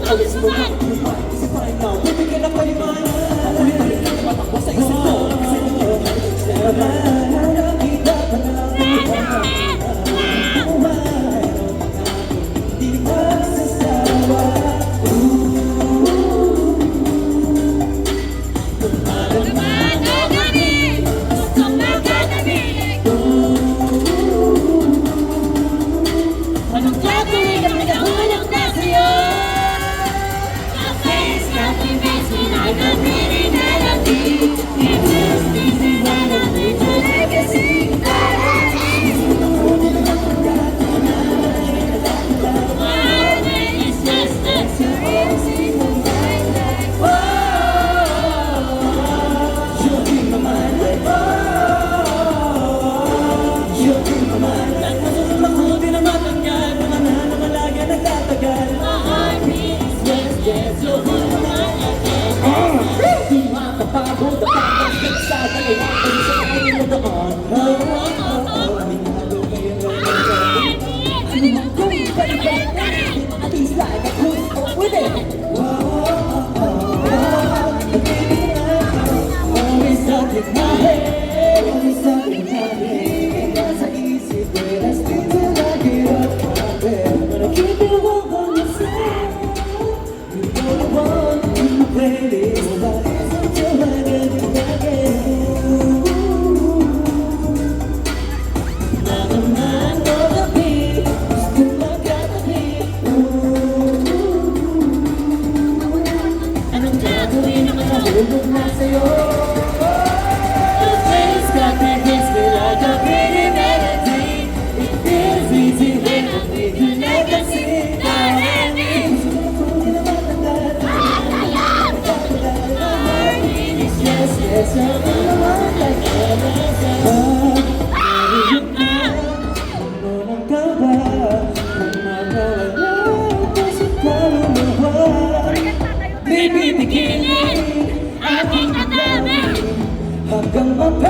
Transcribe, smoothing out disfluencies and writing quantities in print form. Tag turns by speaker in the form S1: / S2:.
S1: alis mo na isip pa rin now, bibigyan ng paliman. Paulit-ulit na tumatakbo sa isip ko. Kasi nakita pa na di magsasawa.
S2: Anong gagawin ang nagahulog na sa'yo? Cafes, coffee mates, pinagabiri melody. It is easy when I need to legacy. One day it's just a crazy night like
S1: you'll be my mind like you'll be my mind like ako din ang matanggal. Mga naman lagi nagtatagal.
S2: my heart beats, yes, yes, you're my
S1: Di makapagod ang pagkakasagay. Ay sa akin mo doon. Aminado kayo ano mang kung balik-balik na at least like a cool with it. Always stuck in my head. Always stuck in my head. Nasa isip ko I still till I get up my bed. But I keep it warm on your side. You're the only one in my playlist. Till I get it again. Naman ko the beat. Still I got the beat. Anong gagawin ang matahulog na sa'yo? The face got me hits me like a pretty melody. It feels easy when I'm with you like a singer. Yes, yes, I'm the one like LSS. Maririnig na ano ng kaba. Kung makawala ko sa kaluluwa. May bibiginin aking nadami hanggang mapagod.